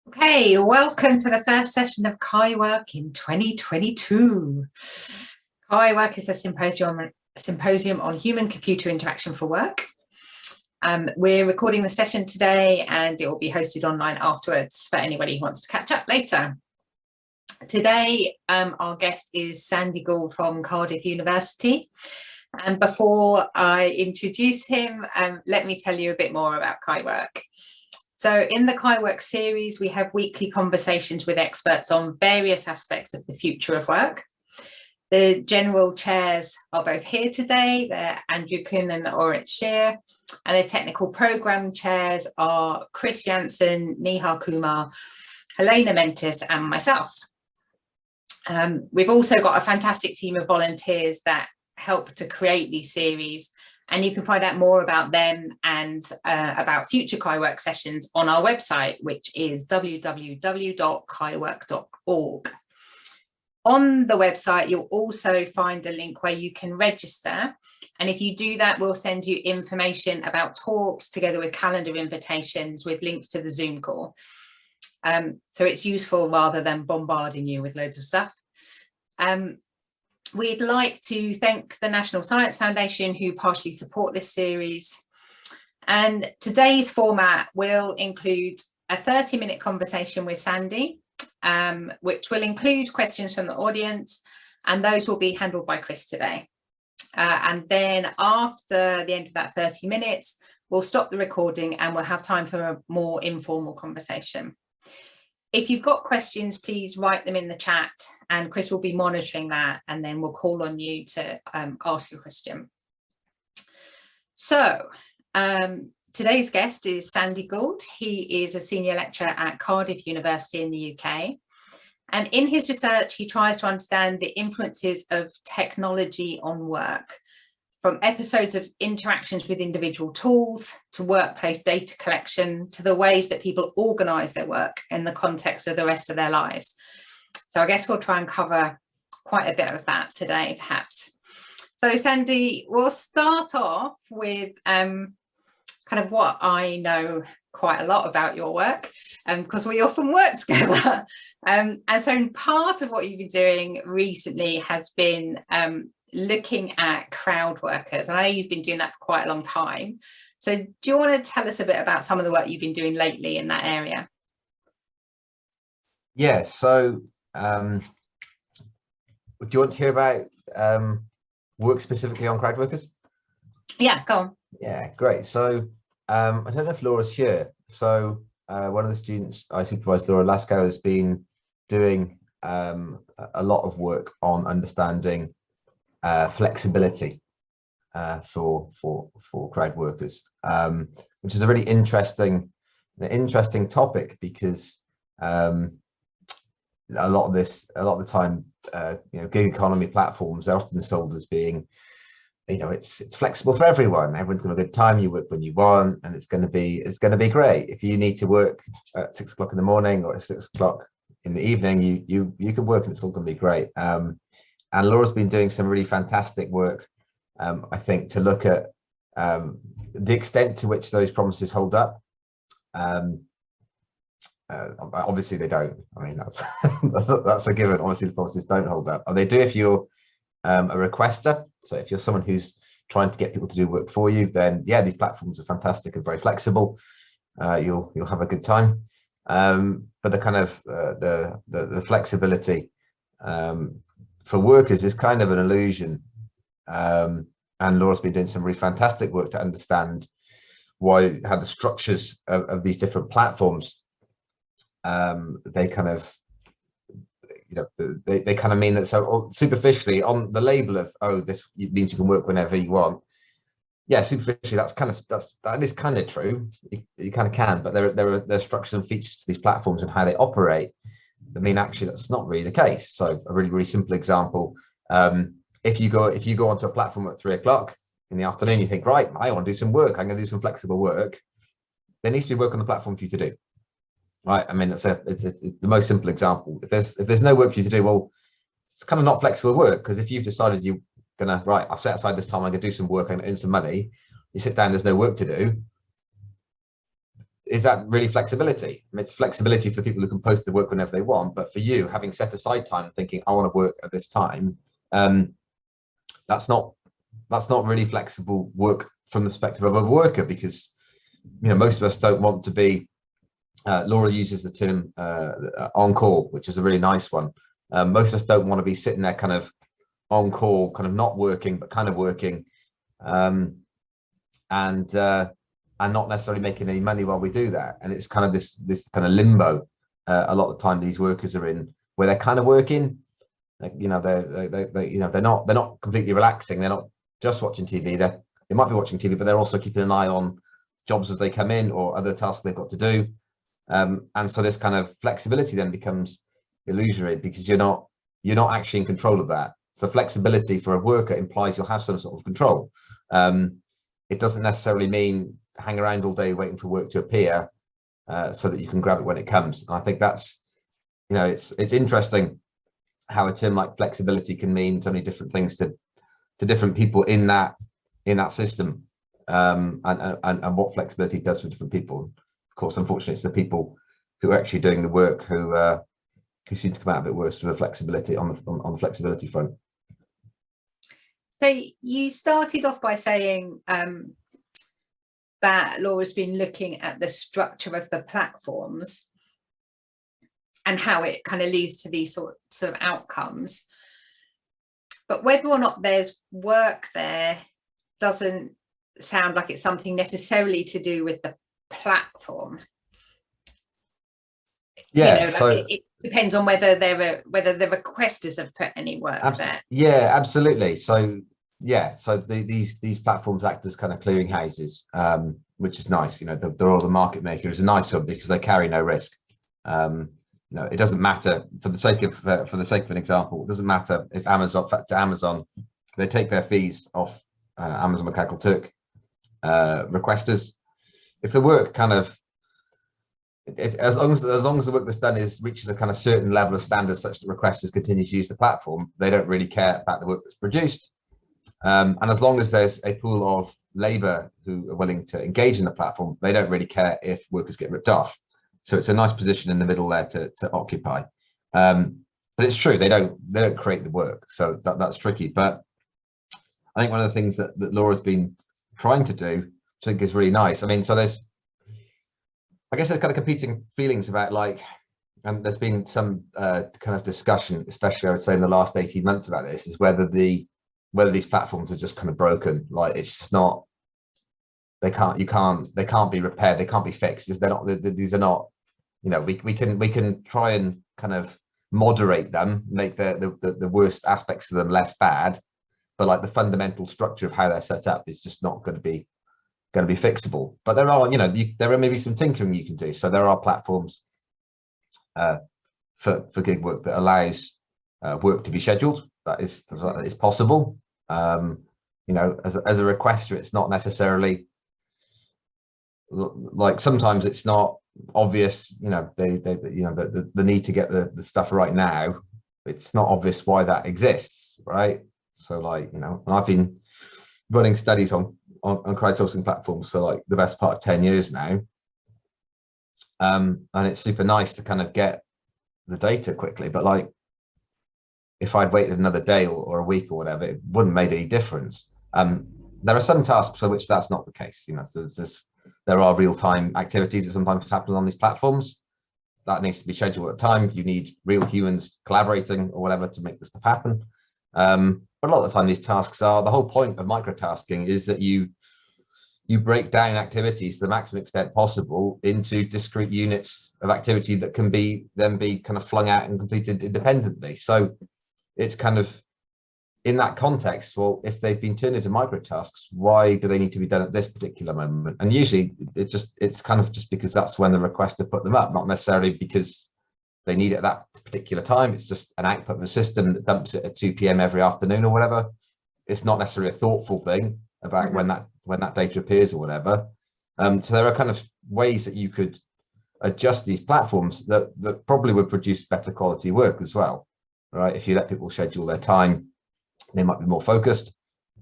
Okay, welcome to the first session of CHIWORK in 2022. CHIWORK is a symposium on human-computer interaction for work. We're recording the session today and it will be hosted online afterwards for anybody who wants to catch up later. Today, our guest is Sandy Gould from Cardiff University. And before I introduce him, let me tell you a bit more about CHIWORK. So in the CHIWORK series, we have weekly conversations with experts on various aspects of the future of work. The general chairs are both here today. They're Andrew Kuhn and Orit Shear. And the technical program chairs are Chris Jansen, Nihar Kumar, Helena Mentis, and myself. We've also got a fantastic team of volunteers that help to create these series. And you can find out more about them and about future CHIWORK sessions on our website, which is www.chiwork.org. On the website, you'll also find a link where you can register. And if you do that, we'll send you information about talks together with calendar invitations with links to the Zoom call. So it's useful rather than bombarding you with loads of stuff. We'd like to thank the National Science Foundation who partially support this series. And today's format will include a 30-minute conversation with Sandy, which will include questions from the audience, and those will be handled by Chris today. And then after the end of that 30 minutes, we'll stop the recording and we'll have time for a more informal conversation. If you've got questions, please write them in the chat and Chris will be monitoring that and then we'll call on you to ask your question. So today's guest is Sandy Gould. He is a senior lecturer at Cardiff University in the UK. And in his research, he tries to understand the influences of technology on work, from episodes of interactions with individual tools to workplace data collection to the ways that people organise their work in the context of the rest of their lives. So I guess we'll try and cover quite a bit of that today, perhaps. So Sandy, we'll start off with kind of what I know quite a lot about your work because we often work together. And so part of what you've been doing recently has been looking at crowd workers. And I know you've been doing that for quite a long time. So do you want to tell us a bit about some of the work you've been doing lately in that area? Yeah, so do you want to hear about work specifically on crowd workers? Yeah, go on. Yeah, great. So I don't know if Laura's here. So one of the students I supervised, Laura Lasco, has been doing a lot of work on understanding flexibility for crowd workers, which is a really interesting topic because a lot of the time gig economy platforms are often sold as being, it's flexible for everyone. Everyone's got a good time. You work when you want, and it's going to be great. If you need to work at 6 o'clock in the morning or at 6 o'clock in the evening, you can work and it's all going to be great. And Laura's been doing some really fantastic work, I think, to look at the extent to which those promises hold up. Obviously, they don't. I mean, that's that's a given. Obviously, the promises don't hold up. They do if you're a requester. So if you're someone who's trying to get people to do work for you, then yeah, these platforms are fantastic and very flexible. You'll have a good time. But the kind of the flexibility for workers is kind of an illusion, and Laura's been doing some really fantastic work to understand how the structures of these different platforms they kind of they kind of mean that. So superficially, on the label of, oh, this means you can work whenever you want, yeah, superficially that is kind of true. You kind of can, but there are structures and features to these platforms and how they operate. I mean, actually, that's not really the case. So a really, really simple example: if you go onto a platform at 3 o'clock in the afternoon, you think, right, I want to do some work. I'm going to do some flexible work. There needs to be work on the platform for you to do. Right? I mean, it's the most simple example. If there's no work for you to do, well, it's kind of not flexible work, because if you've decided you're gonna, right, I'll set aside this time, I'm gonna do some work, I'm gonna earn some money. You sit down, there's no work to do. is that really flexibility? I mean, it's flexibility for people who can post their work whenever they want, but for you, having set aside time thinking I want to work at this time, that's not really flexible work from the perspective of a worker, because most of us don't want to be, Laura uses the term on call, which is a really nice one. Most of us don't want to be sitting there kind of on call, kind of not working but kind of working, and not necessarily making any money while we do that. And it's kind of this kind of limbo a lot of the time these workers are in, where they're kind of working, like, they're not completely relaxing, they're not just watching TV, they might be watching TV, but they're also keeping an eye on jobs as they come in or other tasks they've got to do. And so this kind of flexibility then becomes illusory, because you're not actually in control of that. So flexibility for a worker implies you'll have some sort of control. It doesn't necessarily mean hang around all day waiting for work to appear so that you can grab it when it comes. And I think that's, it's interesting how a term like flexibility can mean so many different things to different people in that system, and what flexibility does for different people. Of course, unfortunately, it's the people who are actually doing the work who seem to come out a bit worse with the flexibility on the flexibility front. So you started off by saying that Laura's been looking at the structure of the platforms and how it kind of leads to these sorts of outcomes. But whether or not there's work there doesn't sound like it's something necessarily to do with the platform. Yeah, it depends on whether the requesters have put any work there. Yeah, absolutely. So yeah, so these platforms act as kind of clearing houses, which is nice. They're all the market makers. A nice one because they carry no risk. It doesn't matter, for the sake of an example, it doesn't matter if Amazon they take their fees off Amazon Mechanical Turk requesters. If the work kind of, as long as the work that's done reaches a kind of certain level of standards such that requesters continue to use the platform, they don't really care about the work that's produced. And as long as there's a pool of labour who are willing to engage in the platform, they don't really care if workers get ripped off. So it's a nice position in the middle there to occupy. But it's true, they don't create the work, so that's tricky. But I think one of the things that Laura's been trying to do, which I think is really nice. I mean, so there's kind of competing feelings about, like, and there's been some kind of discussion, especially I would say in the last 18 months about this, is whether these platforms are just kind of broken. Like, it's just not, they can't be repaired, they can't be fixed. These are not, we can try and kind of moderate them, make the worst aspects of them less bad, but like the fundamental structure of how they're set up is just not going to be fixable. But there are, there are maybe some tinkering you can do. So there are platforms for gig work that allows work to be scheduled. That is possible. As a requester, it's not necessarily, like, sometimes it's not obvious, the need to get the stuff right now. It's not obvious why that exists, right? So, like, and I've been running studies on crowdsourcing platforms for like the best part of 10 years now, and it's super nice to kind of get the data quickly, but like, if I'd waited another day or a week or whatever, it wouldn't have made any difference. There are some tasks for which that's not the case. There are real-time activities that sometimes happen on these platforms that needs to be scheduled at a time. You need real humans collaborating or whatever to make this stuff happen. But a lot of the time, these tasks are, the whole point of microtasking is that you break down activities to the maximum extent possible into discrete units of activity that can then be kind of flung out and completed independently. So it's kind of, in that context, well, if they've been turned into microtasks, why do they need to be done at this particular moment? And usually it's kind of just because that's when the requester put them up, not necessarily because they need it at that particular time. It's just an output of the system that dumps it at 2 p.m. every afternoon or whatever. It's not necessarily a thoughtful thing about when that data appears or whatever. So there are kind of ways that you could adjust these platforms that probably would produce better quality work as well, right? If you let people schedule their time, they might be more focused.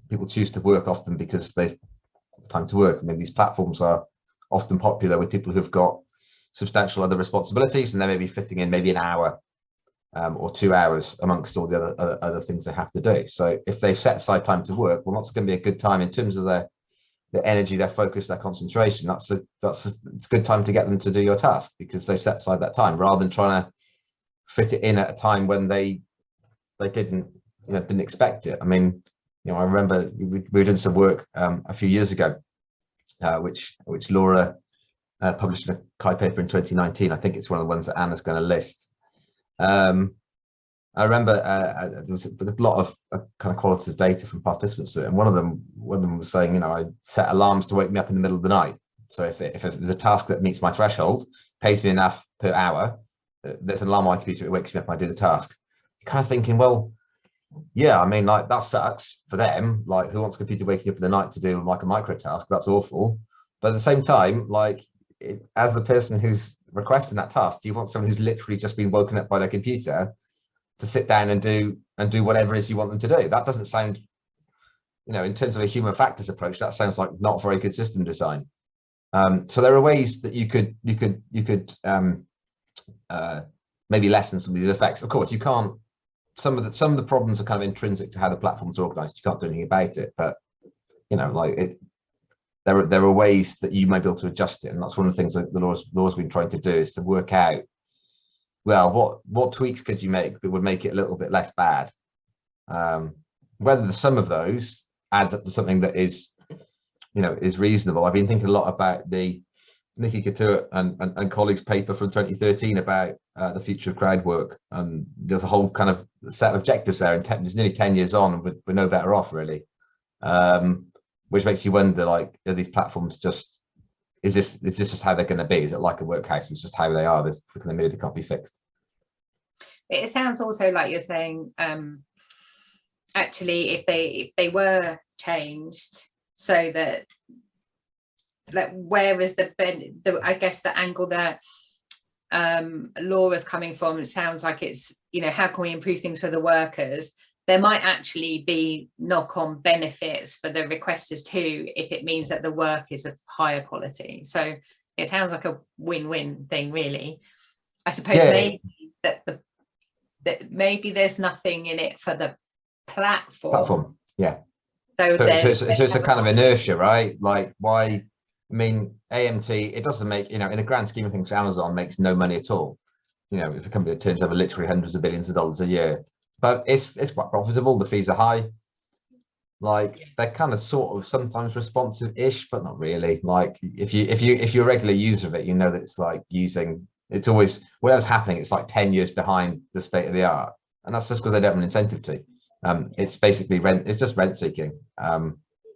People choose to work often because they've got the time to work. I mean, these platforms are often popular with people who've got substantial other responsibilities, and they may be fitting in maybe an hour or 2 hours amongst all the other things they have to do. So if they've set aside time to work, well, that's going to be a good time in terms of their energy, their focus, their concentration. It's a good time to get them to do your task, because they've set aside that time, rather than trying to fit it in at a time when they didn't expect it. I mean, I remember we were doing some work a few years ago, which Laura published in a CHI paper in 2019. I think it's one of the ones that Anna's going to list. I remember there was a lot of kind of qualitative data from participants to it, and one of them was saying, I set alarms to wake me up in the middle of the night. So if there's a task that meets my threshold, pays me enough per hour, there's an alarm on my computer, it wakes me up and I do the task. You're kind of thinking, well, yeah, I mean, like, that sucks for them. Like, who wants a computer waking up in the night to do like a micro task? That's awful. But at the same time, like, as the person who's requesting that task, do you want someone who's literally just been woken up by their computer to sit down and do whatever it is you want them to do? That doesn't sound, in terms of a human factors approach, that sounds like not very good system design. So there are ways that you could maybe lessen some of these effects. Of course, you can't. Some of the problems are kind of intrinsic to how the platform's organized. You can't do anything about it, but there are ways that you might be able to adjust it, and that's one of the things that the law's been trying to do, is to work out, well, what tweaks could you make that would make it a little bit less bad? Whether the sum of those adds up to something that is reasonable. I've been thinking a lot about the Nikki Couture and colleagues' paper from 2013 about the future of crowd work, and there's a whole kind of set of objectives there, and it's nearly 10 years on, and we're no better off, really. Which makes you wonder, like, are these platforms just, is this just how they're going to be? Is it like a workhouse? It's just how they are. There's the kind of that can't be fixed. It sounds also like you're saying, actually, if they were changed so that, like, where is the I guess the angle that Laura's coming from? It sounds like it's, how can we improve things for the workers? There might actually be knock-on benefits for the requesters too, if it means that the work is of higher quality. So it sounds like a win-win thing, really. I suppose maybe that maybe there's nothing in it for the platform. Yeah. So it's a kind of inertia, right? Like, why? I mean, AMT, it doesn't make, in the grand scheme of things, Amazon makes no money at all. It's a company that turns over literally hundreds of billions of dollars a year, but it's quite profitable. The fees are high. Like, they're kind of sort of sometimes responsive-ish, but not really. Like, if you're a regular user of it, that it's like it's always, whatever's happening, it's like 10 years behind the state of the art, and that's just because they don't have an incentive to. It's basically rent. It's just rent seeking, to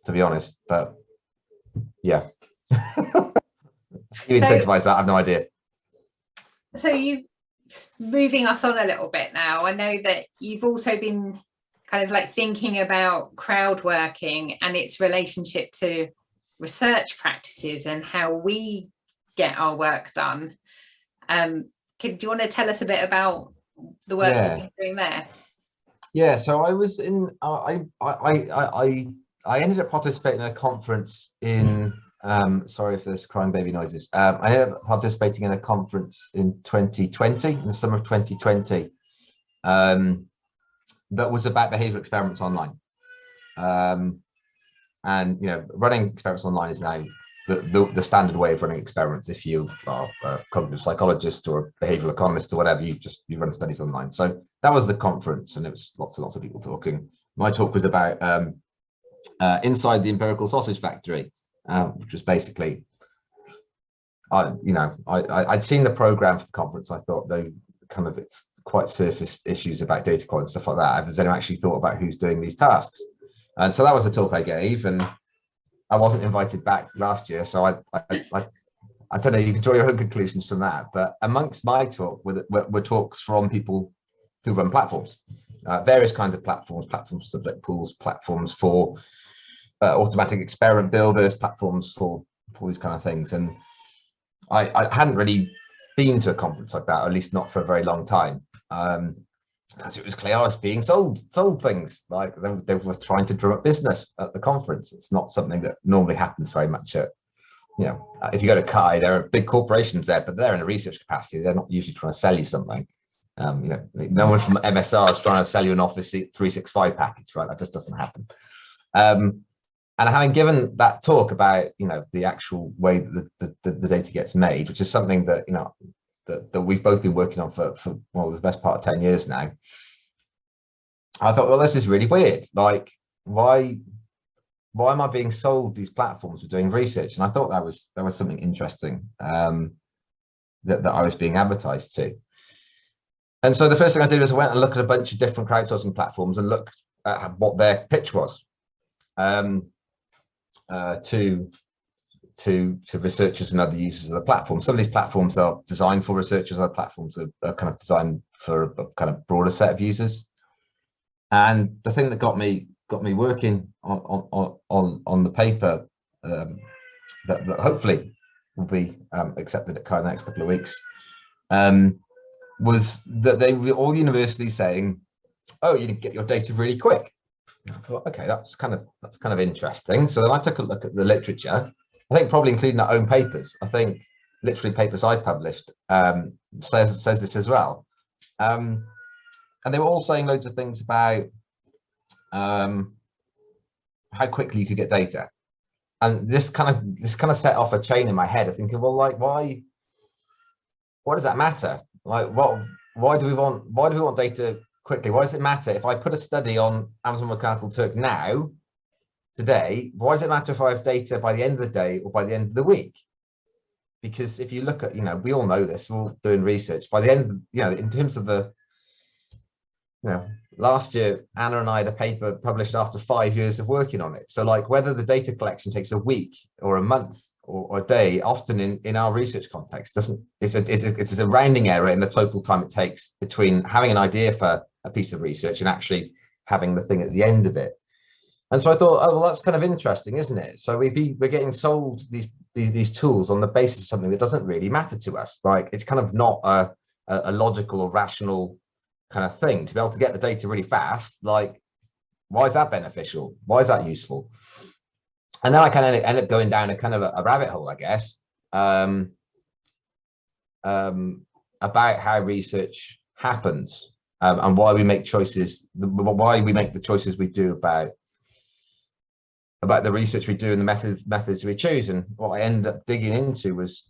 be honest. But yeah. You incentivize that? I have no idea. So you moving us on a little bit now, I know that you've also been kind of like thinking about crowdworking and its relationship to research practices and how we get our work done. Do you want to tell us a bit about the work you've been doing there? Yeah, so I was in. I ended up participating in a conference in. Sorry if there's crying baby noises. I ended up participating in a conference in 2020, in the summer of 2020, that was about behavioural experiments online. And running experiments online is now the standard way of running experiments. If you are a cognitive psychologist or a behavioural economist or whatever, you run studies online. So that was the conference, and it was lots and lots of people talking. My talk was about inside the empirical sausage factory, which was basically, I'd seen the program for the conference. I thought it's quite surface issues about data quality and stuff like that. Has anyone actually thought about who's doing these tasks? And so that was the talk I gave, and I wasn't invited back last year, so I don't know, you can draw your own conclusions from that. But amongst my talk were talks from people who run platforms, various kinds of platforms for subject pools, platforms for automatic experiment builders, platforms for these kind of things. And I hadn't really been to a conference like that, or at least not for a very long time, because it was clear I was being sold things. Like, they were trying to drum up business at the conference. It's not something that normally happens very much at if you go to Kai, there are big corporations there, but they're in a research capacity. They're not usually trying to sell you something. No one from MSR is trying to sell you an Office 365 package, right? That just doesn't happen. And having given that talk about, the actual way that the data gets made, which is something that, that we've both been working on for the best part of 10 years now, I thought, well, this is really weird. Like, why am I being sold these platforms for doing research? And I thought that was something interesting that I was being advertised to. And so the first thing I did was I went and looked at a bunch of different crowdsourcing platforms and looked at what their pitch was to researchers and other users of the platform. Some of these platforms are designed for researchers, other platforms are kind of designed for a kind of broader set of users. And the thing that got me working on the paper that hopefully will be accepted at Kai in the next couple of weeks was that they were all universally saying, oh, you can get your data really quick. And I thought, okay, that's kind of interesting. So then I took a look at the literature. I think probably including our own papers. I think literally papers I published says this as well. And they were all saying loads of things about how quickly you could get data. And this kind of set off a chain in my head of thinking, well, like, why does that matter? Like, why do we want data quickly? Why does it matter if I put a study on Amazon Mechanical Turk now, today? Why does it matter if I have data by the end of the day or by the end of the week? Because if you look at, we all know this, we're all doing research. By the end, in terms of the, last year, Anna and I had a paper published after 5 years of working on it. So like whether the data collection takes a week or a month or a day, often in our research context, it's a rounding error in the total time it takes between having an idea for a piece of research and actually having the thing at the end of it. And so I thought, oh, well, that's kind of interesting, isn't it? So we're getting sold these tools on the basis of something that doesn't really matter to us. Like, it's kind of not a logical or rational kind of thing to be able to get the data really fast. Like, why is that beneficial? Why is that useful? And then I kind of end up going down a kind of a rabbit hole, I guess, about how research happens and why we make choices, why we make the choices we do about the research we do and the methods we choose. And what I ended up digging into was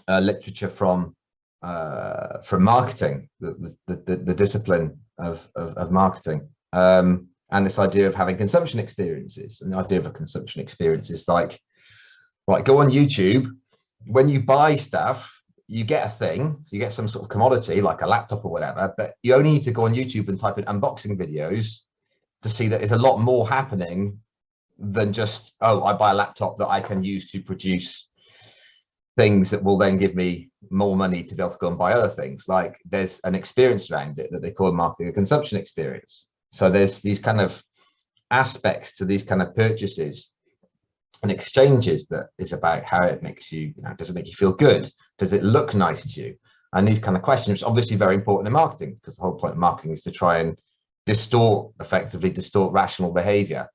literature from marketing, the discipline of marketing, and this idea of having consumption experiences. And the idea of a consumption experience is like, right, go on YouTube. When you buy stuff, you get a thing, so you get some sort of commodity like a laptop or whatever, but you only need to go on YouTube and type in unboxing videos to see that there's a lot more happening than just, oh, I buy a laptop that I can use to produce things that will then give me more money to be able to go and buy other things. Like, there's an experience around it that they call marketing a consumption experience. So there's these kind of aspects to these kind of purchases and exchanges that is about how it makes you, does it make you feel good? Does it look nice to you? And these kind of questions, which are obviously very important in marketing, because the whole point of marketing is to try and effectively distort rational behavior,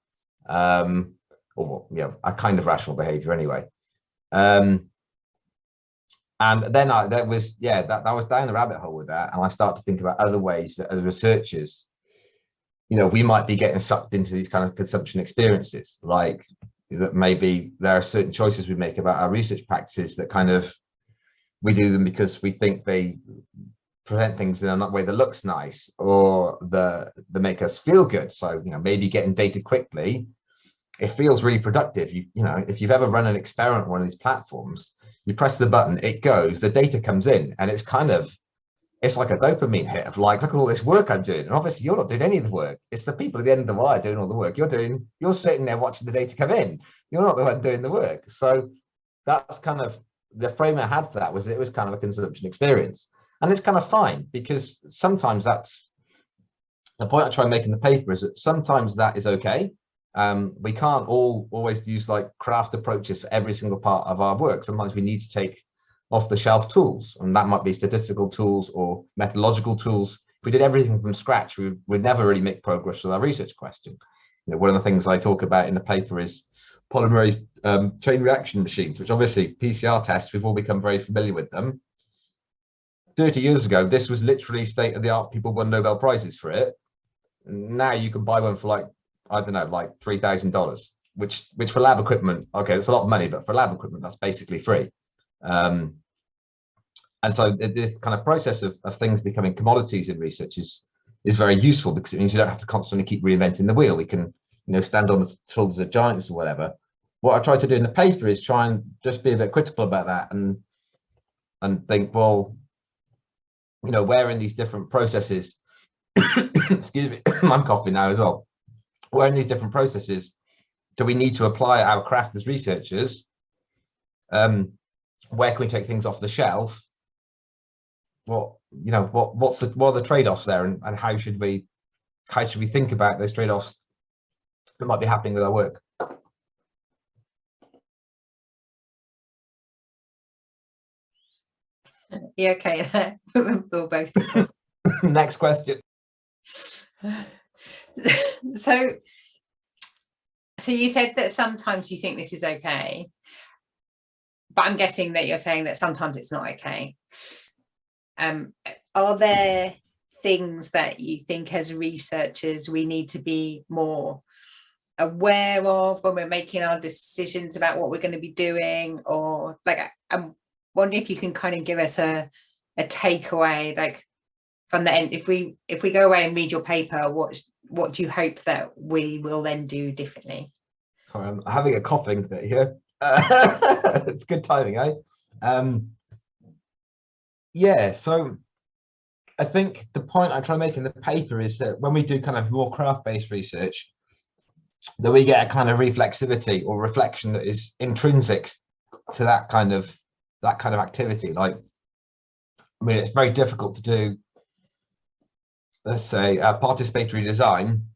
or a kind of rational behavior anyway. And then that was down the rabbit hole with that, and I started to think about other ways that as researchers, we might be getting sucked into these kind of consumption experiences, like that maybe there are certain choices we make about our research practices that kind of, we do them because we think they present things in a way that looks nice, or they make us feel good. So, maybe getting data quickly, it feels really productive. If you've ever run an experiment on one of these platforms, you press the button, it goes, the data comes in, and it's like a dopamine hit of like, look at all this work I'm doing. And obviously you're not doing any of the work. It's the people at the end of the wire doing all the work. You're sitting there watching the data come in. You're not the one doing the work. So that's kind of the frame I had for that, was it was kind of a consumption experience. And it's kind of fine, because sometimes that's the point I try and make in the paper, is that sometimes that is okay. We can't always use like craft approaches for every single part of our work. Sometimes we need to take off-the-shelf tools, and that might be statistical tools or methodological tools. If we did everything from scratch, we'd never really make progress with our research question. One of the things I talk about in the paper is polymerase chain reaction machines, which obviously PCR tests, we've all become very familiar with them. 30 years ago, this was literally state of the art. People won Nobel Prizes for it. Now you can buy one for like, I don't know, like $3,000, which for lab equipment, okay, it's a lot of money, but for lab equipment, that's basically free. And so this kind of process of things becoming commodities in research is very useful, because it means you don't have to constantly keep reinventing the wheel. We can, stand on the shoulders of giants or whatever. What I try to do in the paper is try and just be a bit critical about that and think, well, where in these different processes, excuse me, I'm coughing now as well. Where in these different processes do we need to apply our craft as researchers? Where can we take things off the shelf? What are the trade-offs there, and how should we think about those trade-offs that might be happening with our work? Yeah, okay. We'll both be cool. Next question. So you said that sometimes you think this is okay, but I'm guessing that you're saying that sometimes it's not okay. Are there things that you think as researchers we need to be more aware of when we're making our decisions about what we're going to be doing? Or like, I'm wondering if you can kind of give us a takeaway, like from the end, if we go away and read your paper, what do you hope that we will then do differently? Sorry, I'm having a coughing fit here. It's good timing, eh? Yeah, so I think the point I try to make in the paper is that when we do kind of more craft-based research, that we get a kind of reflexivity or reflection that is intrinsic to that kind of activity. Like, I mean, it's very difficult to do, let's say, participatory design.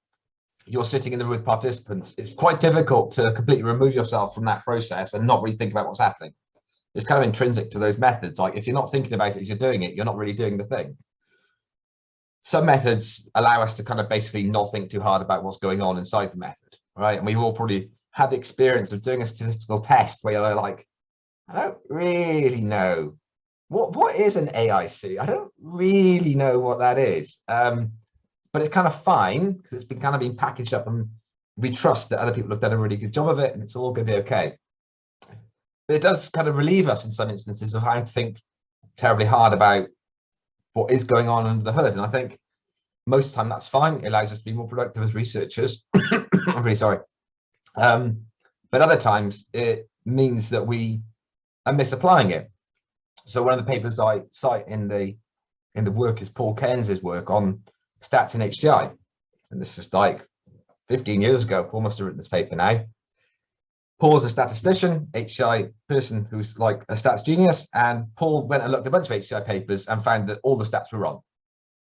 You're sitting in the room with participants. It's quite difficult to completely remove yourself from that process and not really think about what's happening. It's kind of intrinsic to those methods. Like, if you're not thinking about it as you're doing it, you're not really doing the thing. Some methods allow us to kind of basically not think too hard about what's going on inside the method, right? And we've all probably had the experience of doing a statistical test where you're like, I don't really know what is an AIC. I don't really know what that is, but it's kind of fine because it's been packaged up, and we trust that other people have done a really good job of it, and it's all going to be okay. But it does kind of relieve us in some instances of having to think terribly hard about what is going on under the hood. And I think most of the time that's fine. It allows us to be more productive as researchers. I'm really sorry. But other times it means that we are misapplying it. So one of the papers I cite in the work is Paul Cairns's work on stats in HCI. And this is like 15 years ago. Paul must have written this paper now. Paul's a statistician, HCI person who's like a stats genius, and Paul went and looked at a bunch of HCI papers and found that all the stats were wrong.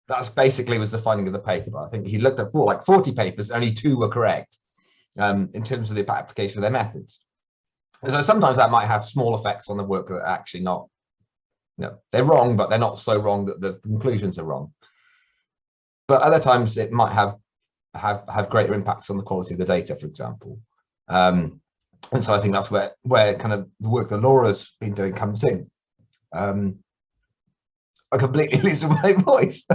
That's basically was the finding of the paper. I think he looked at 40 papers, only 2 were correct in terms of the application of their methods. And so sometimes that might have small effects on the work that are actually not, they're wrong, but they're not so wrong that the conclusions are wrong. But other times it might have greater impacts on the quality of the data, for example. And so I think that's where kind of the work that Laura's been doing comes in. I completely lose my voice.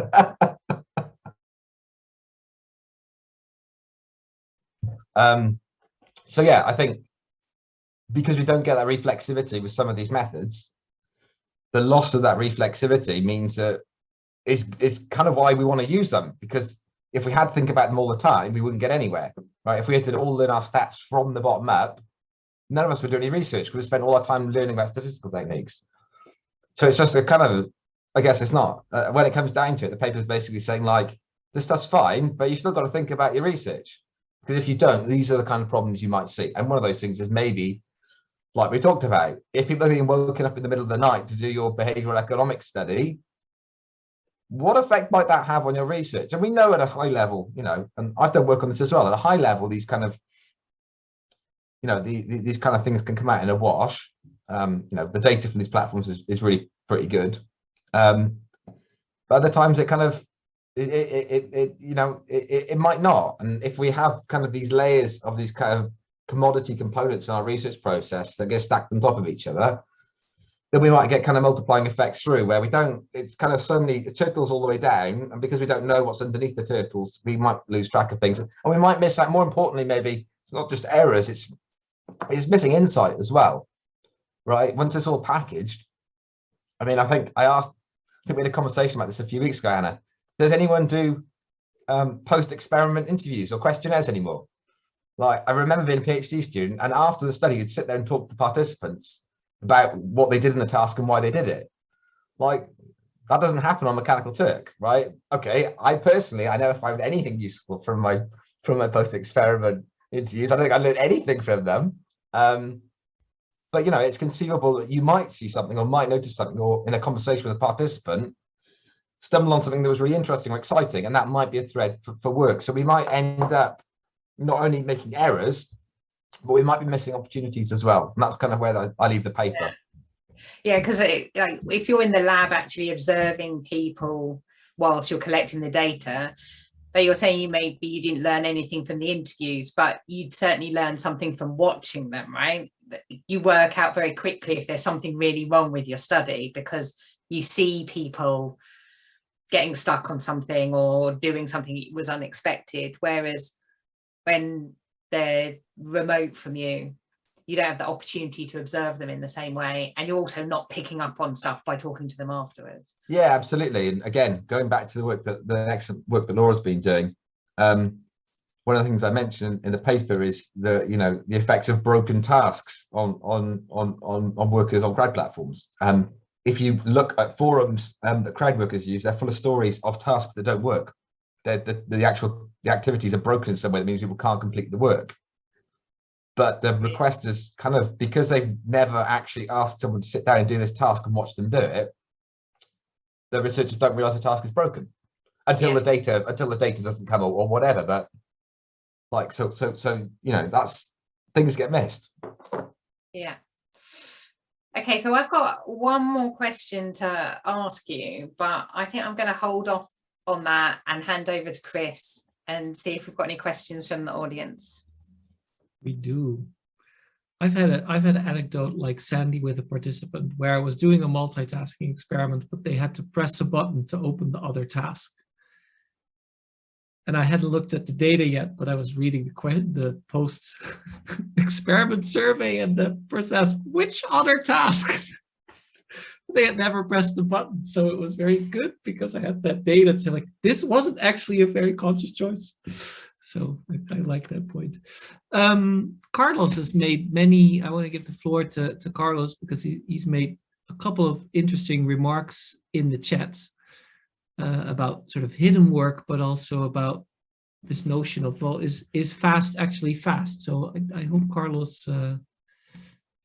So yeah, I think because we don't get that reflexivity with some of these methods, the loss of that reflexivity means that it's kind of why we want to use them, because if we had to think about them all the time, we wouldn't get anywhere, right? If we had to all learn our stats from the bottom up, none of us would do any research because we spent all our time learning about statistical techniques. So it's just a kind of, I guess it's not. When it comes down to it, the paper is basically saying, like, this stuff's fine, but you've still got to think about your research. Because if you don't, these are the kind of problems you might see. And one of those things is maybe, like we talked about, if people are being woken up in the middle of the night to do your behavioral economics study, what effect might that have on your research? And we know at a high level, and I've done work on this as well, at a high level, these kind of, these kind of things can come out in a wash. The data from these platforms is really pretty good. But other times it kind of, it might not. And if we have kind of these layers of these kind of commodity components in our research process that get stacked on top of each other, then we might get kind of multiplying effects through where we don't, it's kind of so many turtles all the way down, and because we don't know what's underneath the turtles, we might lose track of things, and we might miss out. More importantly, maybe it's not just errors, it's missing insight as well, right? Once it's all packaged, I mean, I think we had a conversation about this a few weeks ago, Anna. Does anyone do post-experiment interviews or questionnaires anymore? Like, I remember being a PhD student, and after the study, you'd sit there and talk to participants about what they did in the task and why they did it. Like, that doesn't happen on Mechanical Turk, right? Okay, I never found anything useful from my post-experiment interviews. I don't think I learned anything from them. But, you know, it's conceivable that you might see something or might notice something, or in a conversation with a participant, stumble on something that was really interesting or exciting, and that might be a thread for work. So we might end up not only making errors, but we might be missing opportunities as well. And that's kind of where I leave the paper. Yeah, because like, if you're in the lab actually observing people whilst you're collecting the data, so you're saying maybe you didn't learn anything from the interviews, but you'd certainly learn something from watching them, right? You work out very quickly if there's something really wrong with your study, because you see people getting stuck on something or doing something that was unexpected. Whereas when they're remote from you, you don't have the opportunity to observe them in the same way, and you're also not picking up on stuff by talking to them afterwards. Yeah, absolutely. And again, going back to the excellent work that Laura's been doing, one of the things I mentioned in the paper is the effects of broken tasks on workers on crowd platforms. If you look at forums that crowd workers use, they're full of stories of tasks that don't work. The activities are broken in some way. That means people can't complete the work. But the requesters, kind of, because they've never actually asked someone to sit down and do this task and watch them do it, the researchers don't realize the task is broken until the data doesn't come, or whatever. But like, so you know, that's, things get missed. Yeah. Okay, so I've got one more question to ask you, but I think I'm going to hold off on that and hand over to Chris and see if we've got any questions from the audience. We do. I've had an anecdote like Sandy with a participant where I was doing a multitasking experiment, but they had to press a button to open the other task. And I hadn't looked at the data yet, but I was reading the post experiment survey, and the person asked, which other task? They had never pressed the button. So it was very good because I had that data to say, like, this wasn't actually a very conscious choice. So I like that point. Carlos has made many, I want to give the floor to Carlos because he's made a couple of interesting remarks in the chat about sort of hidden work, but also about this notion of, well, is fast actually fast? So I hope, Carlos, if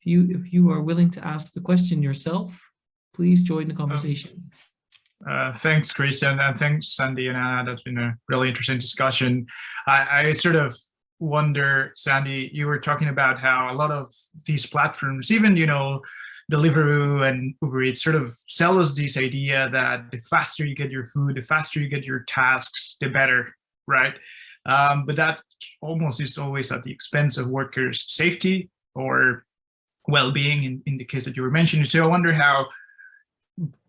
you are willing to ask the question yourself, please join the conversation. Thanks, Chris, and thanks, Sandy and Anna. That's been a really interesting discussion. I sort of wonder, Sandy, you were talking about how a lot of these platforms, even, you know, Deliveroo and Uber Eats, sort of sell us this idea that the faster you get your food, the faster you get your tasks, the better, right? But that almost is always at the expense of workers' safety or well-being in the case that you were mentioning. So I wonder how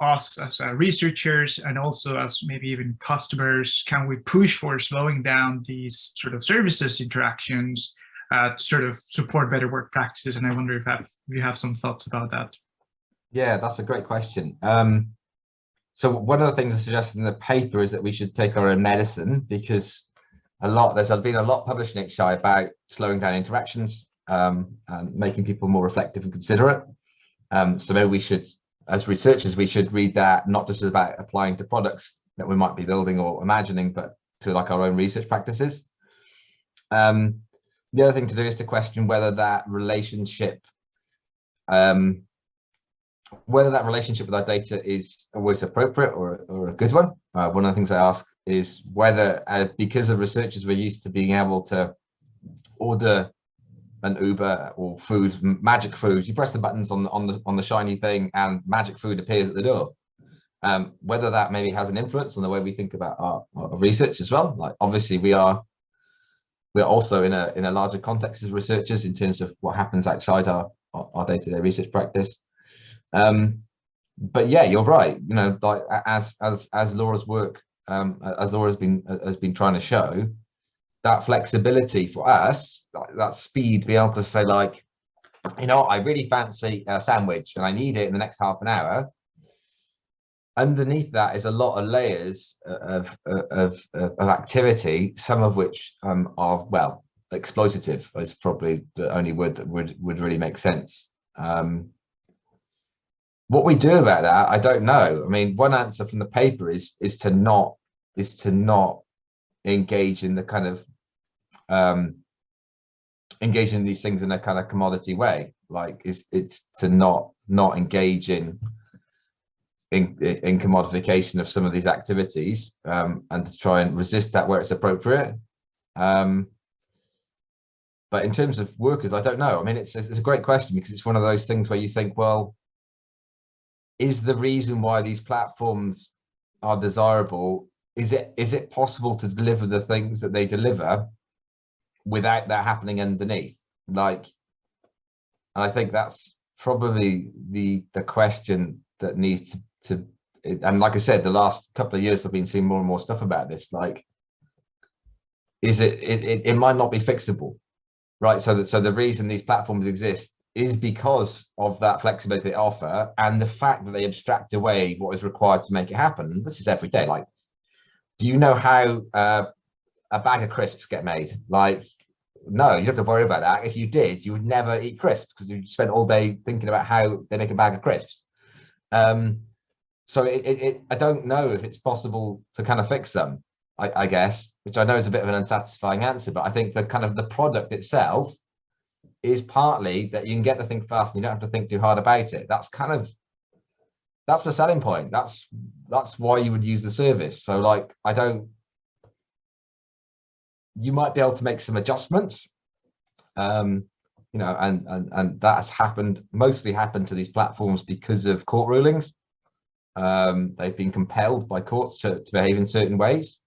us as researchers and also as maybe even customers, can we push for slowing down these sort of services interactions to sort of support better work practices? And I wonder if you have some thoughts about that. Yeah, that's a great question. So one of the things I suggested in the paper is that we should take our own medicine, because there's been a lot published in HI about slowing down interactions and making people more reflective and considerate. So maybe we should, as researchers, we should read that not just about applying to products that we might be building or imagining, but to like our own research practices. The other thing to do is to question whether that relationship with our data is always appropriate or a good one. One of the things I ask is whether, because of researchers, we're used to being able to order an Uber or food, magic food. You press the buttons on the shiny thing and magic food appears at the door. Whether that maybe has an influence on the way we think about our research as well. Like, obviously we are we're also in a larger context as researchers in terms of what happens outside our day-to-day research practice. But yeah, you're right. You know, like as Laura's work, as Laura has been trying to show, that flexibility for us, that speed, be able to say like, you know, I really fancy a sandwich and I need it in the next half an hour. Underneath that is a lot of layers of activity, some of which are, well, exploitative is probably the only word that would really make sense. What we do about that, I don't know. I mean, one answer from the paper is to not engage in the kind of engage in these things in a kind of commodity way. Like it's to not engage in commodification of some of these activities, and to try and resist that where it's appropriate. But in terms of workers, I don't know. I mean, it's a great question, because it's one of those things where you think, well, is the reason why these platforms are desirable, is it possible to deliver the things that they deliver without that happening underneath? Like, and I think that's probably the question that needs to, and like I said, the last couple of years I've been seeing more and more stuff about this. Like, is it might not be fixable, right? So the reason these platforms exist is because of that flexibility they offer, and the fact that they abstract away what is required to make it happen. This is every day. Like, do you know how a bag of crisps get made? Like, no, you don't have to worry about that. If you did, you would never eat crisps, because you spent all day thinking about how they make a bag of crisps. So I don't know if it's possible to kind of fix them, I guess, which I know is a bit of an unsatisfying answer, but I think the kind of the product itself is partly that you can get the thing fast and you don't have to think too hard about it. That's the selling point. That's why you would use the service. So like, you might be able to make some adjustments, you know, and that's mostly happened to these platforms because of court rulings. They've been compelled by courts to behave in certain ways.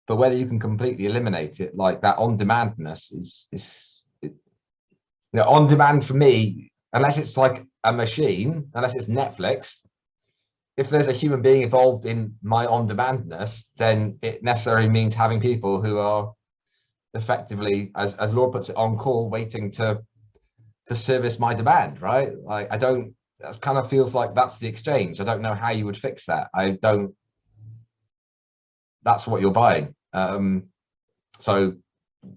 But whether you can completely eliminate it, like that on-demandness you know, on demand for me, unless it's like a machine, unless it's Netflix, if there's a human being involved in my on-demandness, then it necessarily means having people who are effectively, as Laura puts it, on call, waiting to service my demand, right? Like, that kind of feels like that's the exchange. I don't know how you would fix that. That's what you're buying. So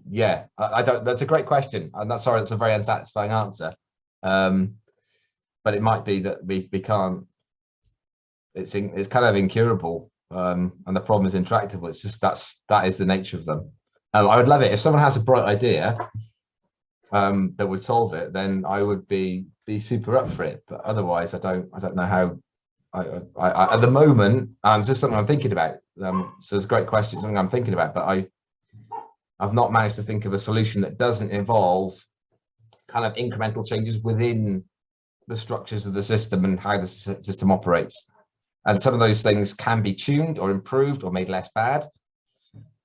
yeah, I don't, that's a great question. And that's a very unsatisfying answer. But it might be that we can't, it's kind of incurable. And the problem is intractable. It's just, that is the nature of them. I would love it if someone has a bright idea that would solve it, then I would be super up for it. But otherwise, I don't know how. I at the moment, it's just something I'm thinking about. So it's a great question, something I'm thinking about, but I've not managed to think of a solution that doesn't involve kind of incremental changes within the structures of the system and how the system operates. And some of those things can be tuned or improved or made less bad.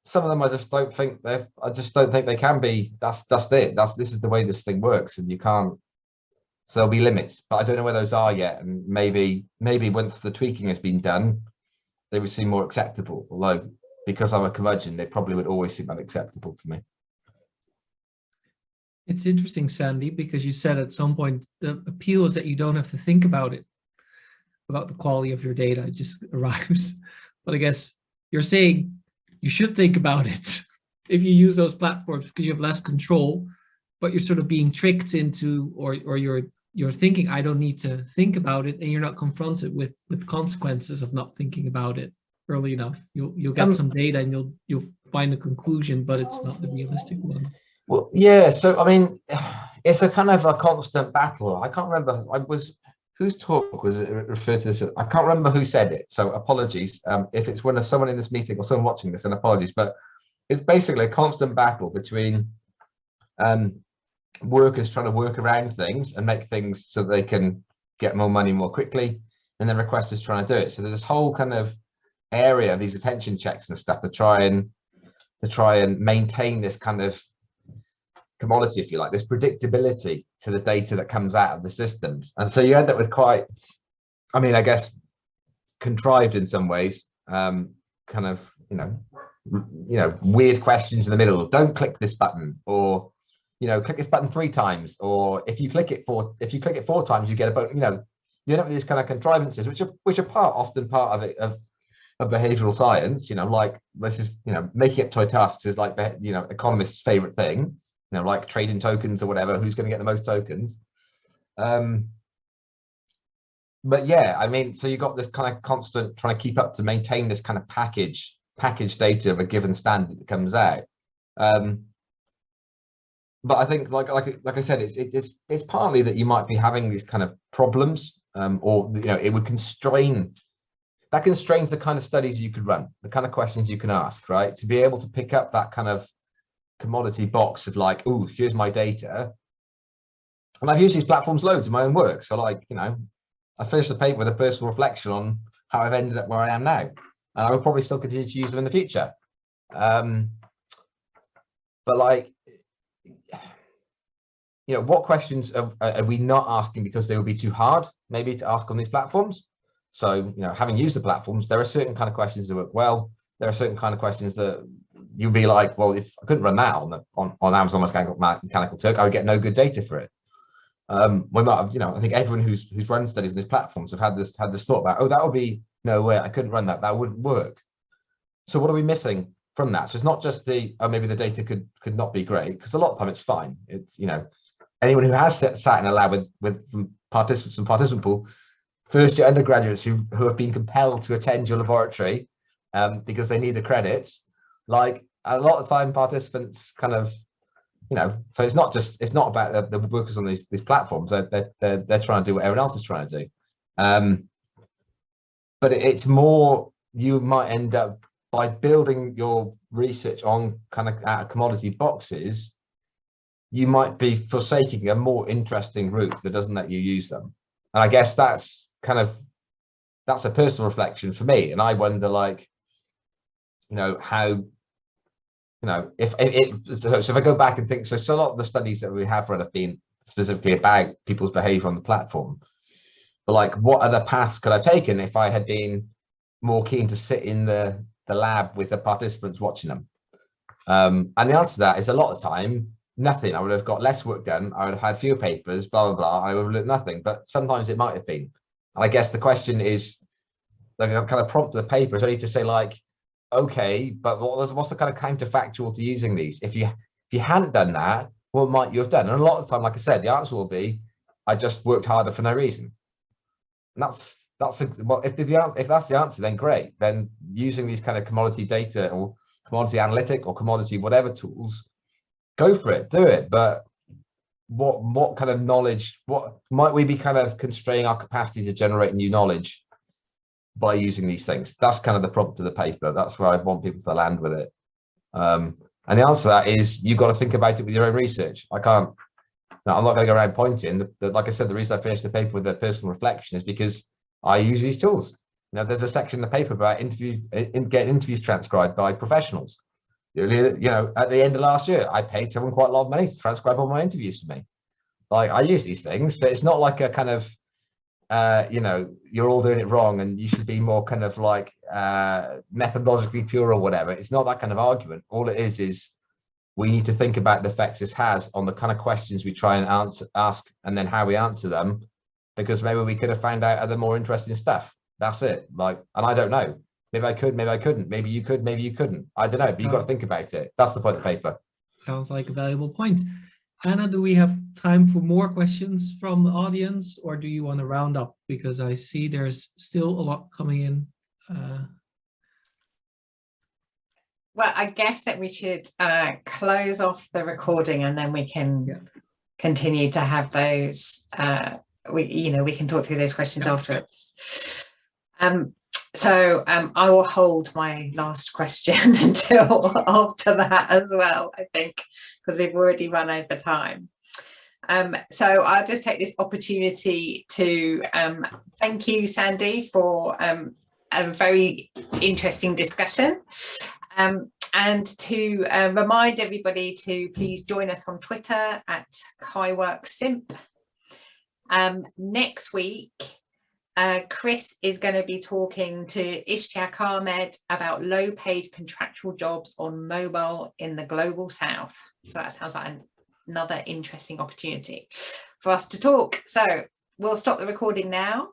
Some of them I just don't think they can be. That's it. This is the way this thing works, and you can't. So there'll be limits, but I don't know where those are yet. And maybe once the tweaking has been done, they would seem more acceptable. Although, because I'm a curmudgeon, they probably would always seem unacceptable to me. It's interesting, Sandy, because you said at some point the appeal is that you don't have to think about it, about the quality of your data. It just arrives. But I guess you're saying you should think about it if you use those platforms, because you have less control, but you're sort of being tricked into, or you're thinking, I don't need to think about it, and you're not confronted with consequences of not thinking about it early enough. You'll get some data and you'll find a conclusion, but it's not the realistic one. Well, yeah. So I mean, it's a kind of a constant battle. I can't remember. Whose talk was it referred to this? I can't remember who said it. So apologies if it's someone in this meeting or someone watching this, and apologies. But it's basically a constant battle between workers trying to work around things and make things so they can get more money more quickly, and then requesters trying to do it. So there's this whole kind of area of these attention checks and stuff to try and to try and maintain this kind of commodity, if you like, this predictability to the data that comes out of the systems. And so you end up with quite, I mean, I guess contrived in some ways, kind of, weird questions in the middle. Don't click this button, or click this button 3 times, or if you click it 4 times, you get a button. You end up with these kind of contrivances, which are often part of it, of behavioral science. Like this is, making up toy tasks is like, economists' favorite thing. Like trading tokens or whatever. Who's going to get the most tokens? But yeah, I mean, so you got this kind of constant trying to keep up to maintain this kind of package data of a given standard that comes out. But I think, like I said, it's partly that you might be having these kind of problems, or it would constrains the kind of studies you could run, the kind of questions you can ask, right? To be able to pick up that kind of commodity box of like, oh, here's my data. And I've used these platforms loads in my own work. So like, I finished the paper with a personal reflection on how I've ended up where I am now. And I will probably still continue to use them in the future. But like, what questions are we not asking because they would be too hard maybe to ask on these platforms? So, having used the platforms, there are certain kind of questions that work well. There are certain kind of questions that you'd be like, well, if I couldn't run that on Amazon Mechanical Turk, I would get no good data for it. We might have, I think everyone who's run studies on these platforms have had this thought about, oh, that would be no way, I couldn't run that wouldn't work. So what are we missing from that? So it's not just maybe the data could not be great, because a lot of the time it's fine. It's, anyone who has sat in a lab with participants and participant pool, first year undergraduates who have been compelled to attend your laboratory because they need the credits, like a lot of time participants kind of, so it's not about the workers on these platforms. They're trying to do what everyone else is trying to do. But it's more, you might end up by building your research on kind of commodity boxes, you might be forsaking a more interesting route that doesn't let you use them. And I guess that's a personal reflection for me. And I wonder, like, how, if I go back and think, so a lot of the studies that we have run have been specifically about people's behavior on the platform. But like, what other paths could I have taken if I had been more keen to sit in the lab with the participants watching them? And the answer to that is a lot of time, nothing. I would have got less work done. I would have had fewer papers, blah, blah, blah. I would have learned nothing, but sometimes it might have been. And I guess the question is, like, a kind of prompt to the paper is only to say, like, okay, but what's the kind of counterfactual to using these? If you hadn't done that, what might you have done? And a lot of the time, like I said, the answer will be, I just worked harder for no reason. And that's well, if that's the answer, then great. Then using these kind of commodity data or commodity analytic or commodity whatever tools, go for it, do it. But what kind of knowledge, what might we be kind of constraining our capacity to generate new knowledge by using these things? That's kind of the prompt of the paper. That's where I'd want people to land with it. And the answer to that is, you've got to think about it with your own research. I'm not going to go around pointing. Like I said, the reason I finished the paper with a personal reflection is because I use these tools. There's a section in the paper about getting interviews transcribed by professionals. At the end of last year, I paid someone quite a lot of money to transcribe all my interviews for me. Like, I use these things, so it's not like a kind of, you're all doing it wrong and you should be more kind of like methodologically pure or whatever. It's not that kind of argument. All it is we need to think about the effects this has on the kind of questions we try and ask, and then how we answer them, because maybe we could have found out other more interesting stuff. That's it. Like, and I don't know. Maybe I could, maybe I couldn't. Maybe you could, maybe you couldn't. I don't know, but you've got to think about it. That's the point of the paper. Sounds like a valuable point. Anna, do we have time for more questions from the audience, or do you want to round up? Because I see there's still a lot coming in. Well, I guess that we should close off the recording, and then we can continue to have those. We can talk through those questions afterwards. So I will hold my last question until after that as well, I think, because we've already run over time. So I'll just take this opportunity to thank you, Sandy, for a very interesting discussion. And to remind everybody to please join us on Twitter at CHIWORK. Next week, Chris is going to be talking to Ishtiaq Ahmed about low-paid contractual jobs on mobile in the global south. So that sounds like another interesting opportunity for us to talk. So we'll stop the recording now.